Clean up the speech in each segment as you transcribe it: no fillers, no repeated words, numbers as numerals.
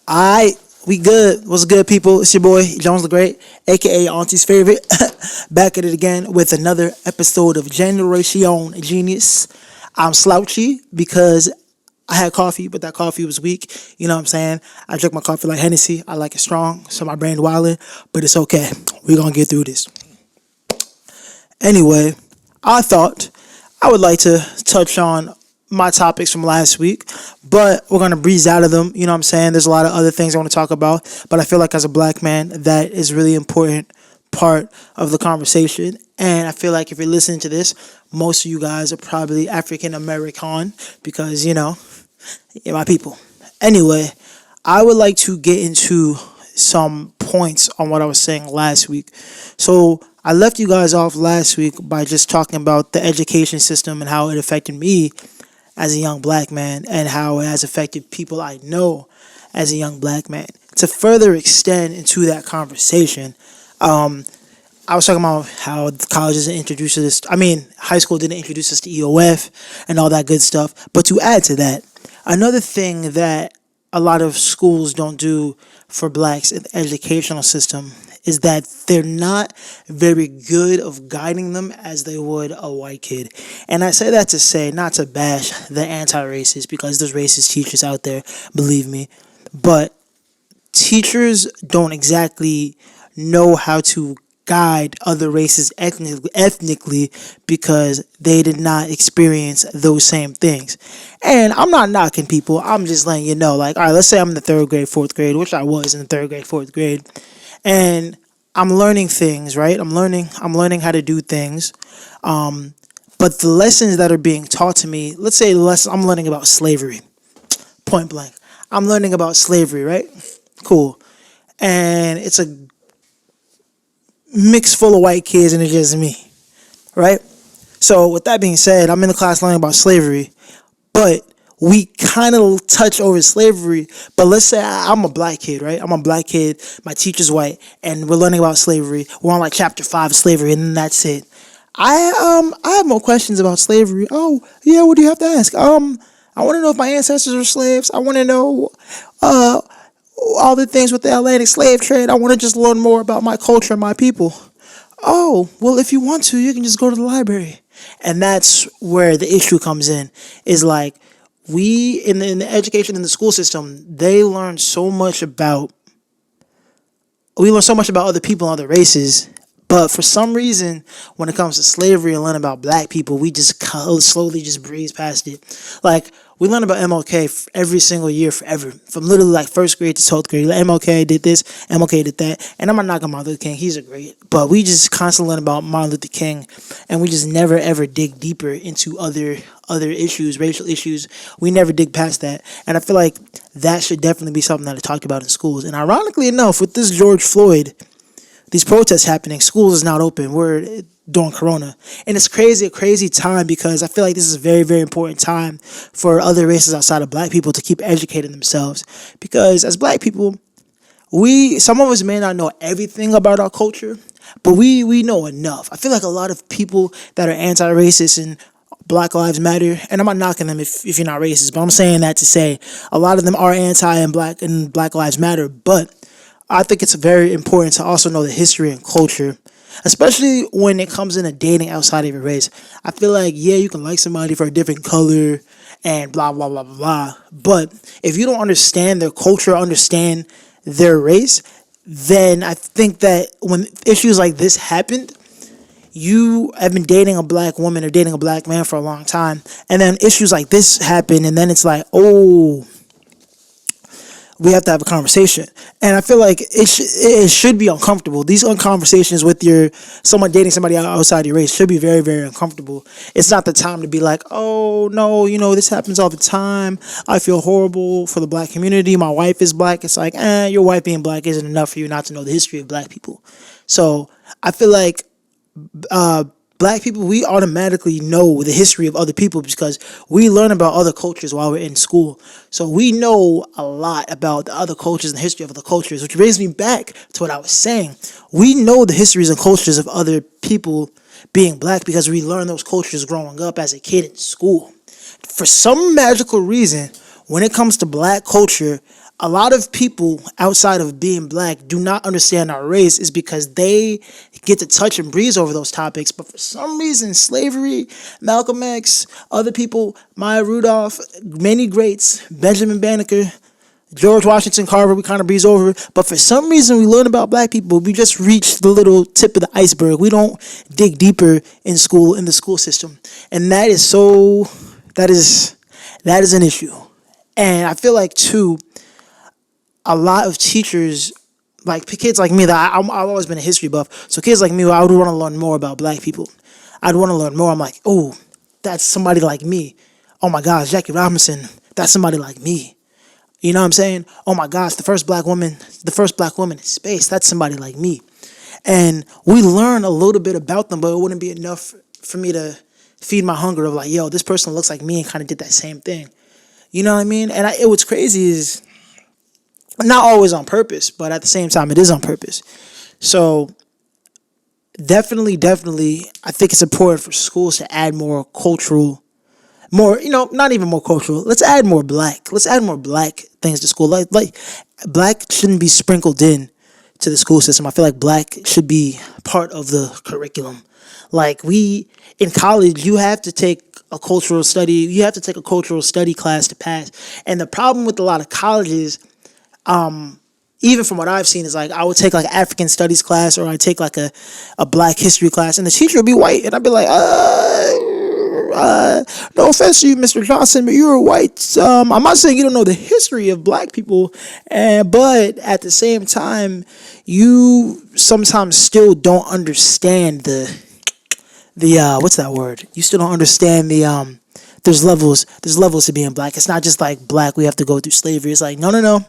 Alright, we good. What's good, people? It's your boy, Jones the Great, aka Auntie's favorite. Back at it again with another episode of Generation Genius. I'm slouchy because I had coffee, but that coffee was weak. You know what I'm saying? I drink my coffee like Hennessy. I like it strong, so my brain wilding, but it's okay. We're gonna get through this. Anyway, I thought I would like to touch on my topics from last week, but we're going to breeze out of them. You know what I'm saying? There's a lot of other things I want to talk about, but I feel like as a black man, that is really important part of the conversation. And I feel like if you're listening to this, most of you guys are probably African American because, you're my people. Anyway, I would like to get into some points on what I was saying last week. So I left you guys off last week by just talking about the education system and how it affected me as a young black man and how it has affected people I know as a young black man. To further extend into that conversation, I was talking about how college didn't introduce us. High school didn't introduce us to EOF and all that good stuff. But to add to that, another thing that a lot of schools don't do for blacks in the educational system is that they're not very good of guiding them as they would a white kid. And I say that to say, not to bash the anti-racist, because there's racist teachers out there, believe me. But teachers don't exactly know how to guide other races ethnically because they did not experience those same things. And I'm not knocking people. I'm just letting you know, all right, let's say I'm in the third grade, fourth grade, which I was in the third grade, fourth grade. And I'm learning things, right? I'm learning how to do things. But the lessons that are being taught to me, let's say I'm learning about slavery, point blank. I'm learning about slavery, right? Cool. And it's a mix full of white kids and it's just me, right? So with that being said, I'm in the class learning about slavery, but we kind of touch over slavery. But let's say I'm a black kid, right? I'm a black kid, my teacher's white, and we're learning about slavery. We're on chapter 5 of slavery, and then that's it. I have more questions about slavery. Oh, yeah, what do you have to ask? I want to know if my ancestors were slaves. I want to know all the things with the Atlantic slave trade. I want to just learn more about my culture and my people. Oh, well, if you want to, you can just go to the library. And that's where the issue comes in, is we, in the education in the school system, we learn so much about other people and other races. But for some reason, when it comes to slavery and learning about black people, we just slowly just breeze past it. We learn about MLK every single year forever. From literally first grade to 12th grade. MLK did this, MLK did that. And I'm not knocking Martin Luther King, he's a great. But we just constantly learn about Martin Luther King. And we just never ever dig deeper into other issues, racial issues. We never dig past that. And I feel like that should definitely be something that is talked about in schools. And ironically enough, with this George Floyd, these protests happening, schools is not open. We're during Corona. And it's a crazy time because I feel like this is a very, very important time for other races outside of black people to keep educating themselves. Because as black people, some of us may not know everything about our culture, but we know enough. I feel like a lot of people that are anti-racist and Black Lives Matter, and I'm not knocking them if you're not racist, but I'm saying that to say a lot of them are anti and Black Lives Matter, but I think it's very important to also know the history and culture, especially when it comes into dating outside of your race. I feel like, yeah, you can like somebody for a different color and blah, blah, blah, blah, blah. But if you don't understand their culture, understand their race, then I think that when issues like this happened, you have been dating a black woman or dating a black man for a long time, and then issues like this happen, and then it's we have to have a conversation. And I feel like it should be uncomfortable. These conversations with someone dating somebody outside your race should be very, very uncomfortable. It's not the time to be like, oh, no, this happens all the time. I feel horrible for the black community. My wife is black. It's your wife being black isn't enough for you not to know the history of black people. So I feel like black people, we automatically know the history of other people because we learn about other cultures while we're in school. So we know a lot about the other cultures and the history of other cultures, which brings me back to what I was saying. We know the histories and cultures of other people being black because we learn those cultures growing up as a kid in school. For some magical reason, when it comes to black culture, A lot of people outside of being black do not understand our race is because they get to touch and breeze over those topics. But for some reason, slavery, Malcolm X, other people, Maya Rudolph, many greats, Benjamin Banneker, George Washington Carver, we kind of breeze over it. But for some reason, we learn about black people. We just reach the little tip of the iceberg. We don't dig deeper in school, in the school system. And that is an issue. And I feel like, too, a lot of teachers, like kids like me, that I've always been a history buff. So kids like me, I would want to learn more about black people. I'd want to learn more. I'm like, oh, that's somebody like me. Oh my gosh, Jackie Robinson, that's somebody like me. You know what I'm saying? Oh my gosh, the first black woman in space, that's somebody like me. And we learn a little bit about them, but it wouldn't be enough for me to feed my hunger of like, yo, this person looks like me and kind of did that same thing. You know what I mean? And what's crazy is, not always on purpose, but at the same time, it is on purpose. So definitely, I think it's important for schools to add more cultural, not even more cultural. Let's add more black. Let's add more black things to school. Like black shouldn't be sprinkled in to the school system. I feel like black should be part of the curriculum. Like in college, you have to take a cultural study class to pass. And the problem with a lot of colleges, even from what I've seen, is like I would take like African studies class, or I'd take like a black history class, and the teacher would be white, and I'd be like, no offense to you, Mr. Johnson, but you're white. I'm not saying you don't know the history of black people, but at the same time, you sometimes still don't understand the what's that word? You still don't understand there's levels to being black. It's not just like black, we have to go through slavery. It's like, no.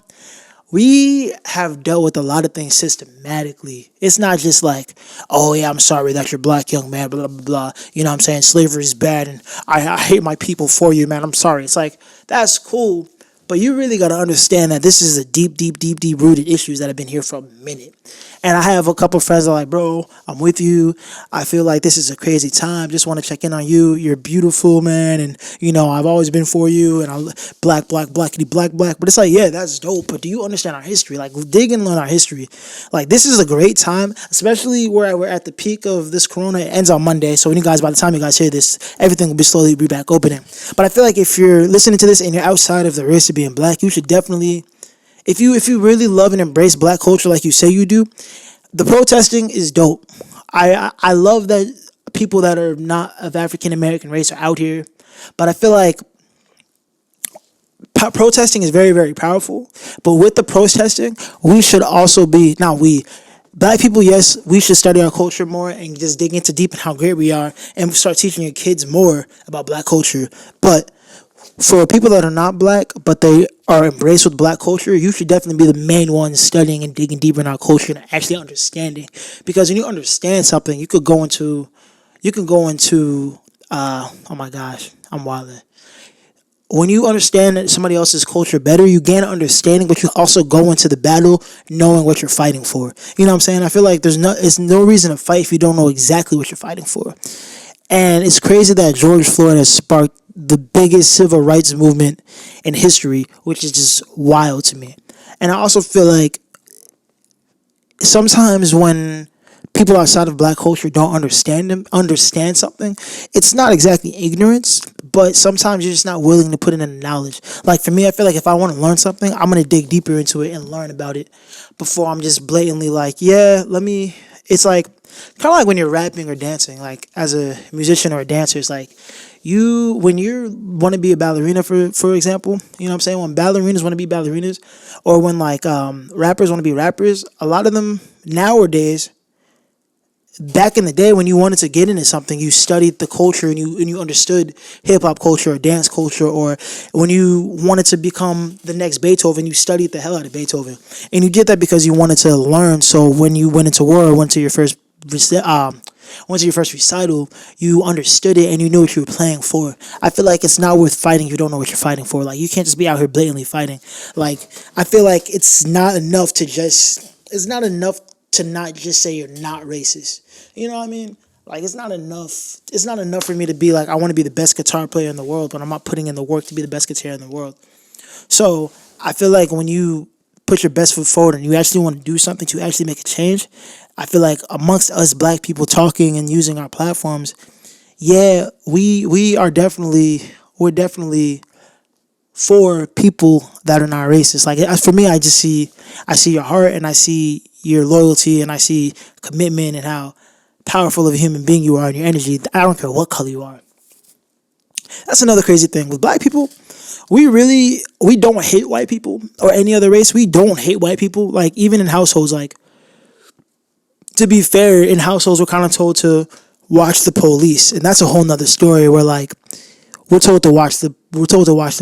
We have dealt with a lot of things systematically. It's not just like, oh yeah, I'm sorry that you're black, young man, blah, blah, blah. You know what I'm saying? Slavery is bad and I hate my people for you, man. I'm sorry. It's like, that's cool. But you really got to understand that this is a deep rooted issues that have been here for a minute. And I have a couple of friends that are like, bro, I'm with you. I feel like this is a crazy time. Just want to check in on you. You're beautiful, man. And, I've always been for you. And I'm black. But it's like, yeah, that's dope. But do you understand our history? Like, dig and learn our history. Like, this is a great time, especially where we're at the peak of this corona. It ends on Monday. So by the time you guys hear this, everything will be slowly back opening. But I feel like if you're listening to this and you're outside of the race of being black, you should definitely, if you really love and embrace black culture like you say you do, the protesting is dope. I love that people that are not of African American race are out here, but I feel like protesting is very, very powerful. But with the protesting, we should also be, black people, yes, we should study our culture more and just dig into deep and how great we are and start teaching your kids more about black culture. But for people that are not black, but they are embraced with black culture, you should definitely be the main ones studying and digging deeper in our culture and actually understanding. Because when you understand something, you can go into, oh my gosh, I'm wilding. When you understand somebody else's culture better, you gain an understanding, but you also go into the battle knowing what you're fighting for. You know what I'm saying? I feel like there's no reason to fight if you don't know exactly what you're fighting for. And it's crazy that George Floyd has sparked the biggest civil rights movement in history, which is just wild to me. And I also feel like sometimes when people outside of black culture don't understand something, it's not exactly ignorance, but sometimes you're just not willing to put in the knowledge. Like for me, I feel like if I want to learn something, I'm going to dig deeper into it and learn about it before I'm just blatantly like, yeah, it's like, kind of like when you're rapping or dancing, like as a musician or a dancer, it's like when you want to be a ballerina, for example, you know what I'm saying? When ballerinas want to be ballerinas, or when like rappers want to be rappers, a lot of them nowadays, back in the day when you wanted to get into something, you studied the culture and you understood hip hop culture or dance culture, or when you wanted to become the next Beethoven, you studied the hell out of Beethoven, and you did that because you wanted to learn. So when you went into war, went to your first recital, you understood it and you knew what you were playing for. I feel like it's not worth fighting if you don't know what you're fighting for. Like, you can't just be out here blatantly fighting. Like, I feel like it's not enough to not just say you're not racist. You know what I mean? Like, it's not enough for me to be like, I want to be the best guitar player in the world, but I'm not putting in the work to be the best guitar in the world. So I feel like when you put your best foot forward and you actually want to do something to actually make a change, I feel like amongst us black people talking and using our platforms, yeah, we're definitely for people that are not racist. Like for me, I see your heart and I see your loyalty and I see commitment and how powerful of a human being you are and your energy. I don't care what color you are. That's another crazy thing with black people. We don't hate white people or any other race. We don't hate white people. Like even in households, like to be fair, in households we're kind of told to watch the police, and that's a whole nother story where like we're told to watch the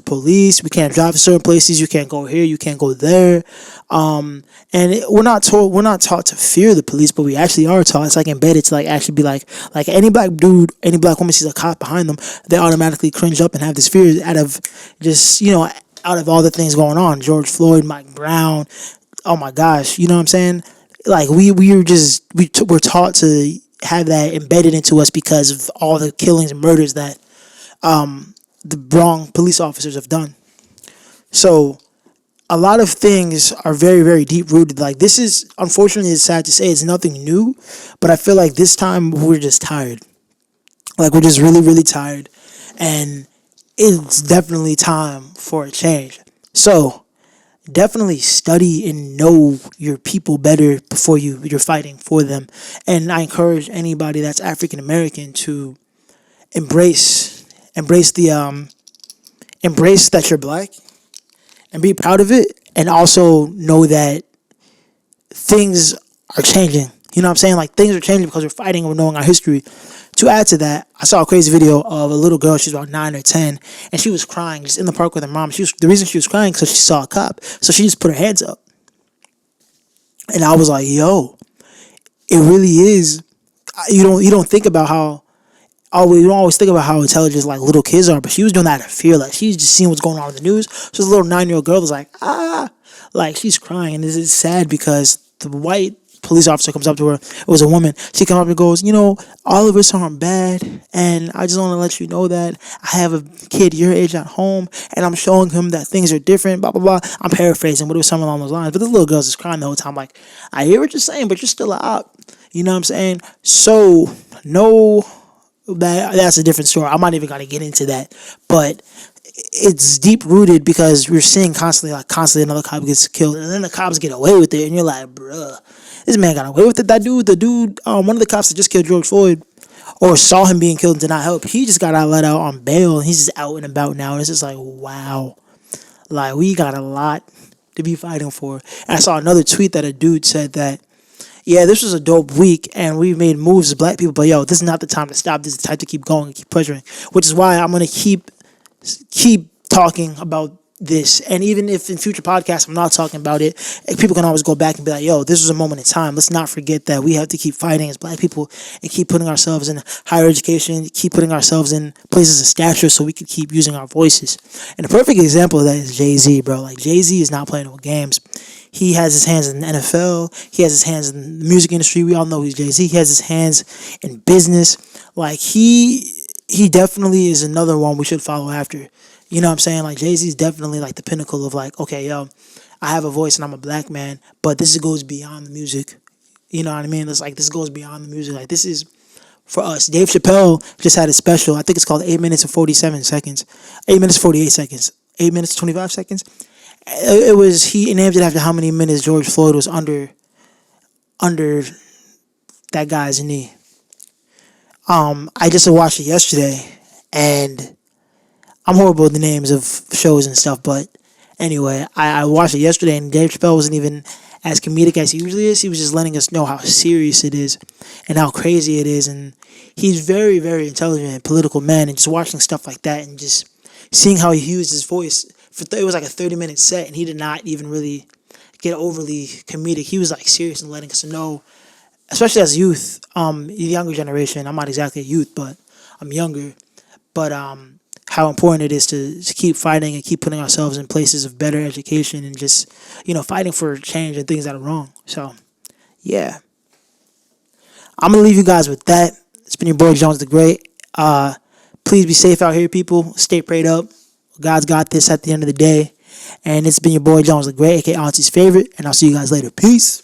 police. We can't drive to certain places. You can't go here. You can't go there. We're not taught to fear the police, but we actually are taught. It's like embedded to like actually be like any black dude, any black woman sees a cop behind them, they automatically cringe up and have this fear out of just out of all the things going on. George Floyd, Mike Brown. Oh my gosh, you know what I'm saying? Like we're taught to have that embedded into us because of all the killings and murders that the wrong police officers have done. So a lot of things are very, very deep rooted. Like this is, unfortunately, it's sad to say, it's nothing new, but I feel like this time we're just tired. Like we're just really, really tired, and it's definitely time for a change. So definitely study and know your people better before you're fighting for them. And I encourage anybody that's African American to embrace that you're black and be proud of it, and also know that things are changing. You know what I'm saying? Like things are changing because we're fighting and we're knowing our history. To add to that, I saw a crazy video of a little girl. She's about 9 or 10, and she was crying just in the park with her mom. The reason she was crying because she saw a cop, so she just put her hands up. And I was like, "Yo, it really is." You don't think about how. You don't always think about how intelligent like little kids are, but she was doing that out of fear. Like she's just seeing what's going on in the news. So this little 9-year-old girl was like, like she's crying, and this is sad because the white police officer comes up to her. It was a woman. She comes up and goes, all of us aren't bad, and I just want to let you know that I have a kid your age at home, and I'm showing him that things are different. Blah blah blah. I'm paraphrasing, but it was something along those lines. But this little girl's just crying the whole time. Like I hear what you're saying, but you're still a op. You know what I'm saying? So no. That's a different story. I'm not even gonna get into that, but it's deep rooted because we're seeing constantly another cop gets killed, and then the cops get away with it, and you're like, bruh, this man got away with it. The dude, one of the cops that just killed George Floyd, or saw him being killed and did not help. He just got let out on bail, and he's just out and about now. And it's just like, wow, like we got a lot to be fighting for. And I saw another tweet that a dude said that, yeah, this was a dope week, and we've made moves as black people, but yo, this is not the time to stop. This is the time to keep going and keep pressuring, which is why I'm going to keep talking about this. And even if in future podcasts I'm not talking about it, people can always go back and be like, yo, this was a moment in time. Let's not forget that we have to keep fighting as black people and keep putting ourselves in higher education, keep putting ourselves in places of stature so we can keep using our voices. And a perfect example of that is Jay-Z, bro. Like, Jay-Z is not playing no games. He has his hands in the NFL. He has his hands in the music industry. We all know he's Jay-Z. He has his hands in business. Like, he definitely is another one we should follow after. You know what I'm saying? Like, Jay-Z is definitely like the pinnacle of like, okay, yo, I have a voice and I'm a black man, but this goes beyond the music. You know what I mean? It's like, this goes beyond the music. Like, this is for us. Dave Chappelle just had a special. I think it's called 8 minutes and 47 seconds. 8 minutes and 48 seconds. 8 minutes and 25 seconds. It was, he named it after how many minutes George Floyd was under that guy's knee. I just watched it yesterday, and I'm horrible with the names of shows and stuff, but anyway, I watched it yesterday, and Dave Chappelle wasn't even as comedic as he usually is. He was just letting us know how serious it is and how crazy it is, and he's very, very intelligent and political man, and just watching stuff like that and just seeing how he used his voice. It was like a 30-minute set, and he did not even really get overly comedic. He was like serious and letting us know, especially as youth, the younger generation. I'm not exactly a youth, but I'm younger. But how important it is to keep fighting and keep putting ourselves in places of better education and just, fighting for change and things that are wrong. So, yeah. I'm going to leave you guys with that. It's been your boy, Jones the Great. Please be safe out here, people. Stay prayed up. God's got this at the end of the day. And it's been your boy Jones the Great, aka Auntie's favorite. And I'll see you guys later. Peace.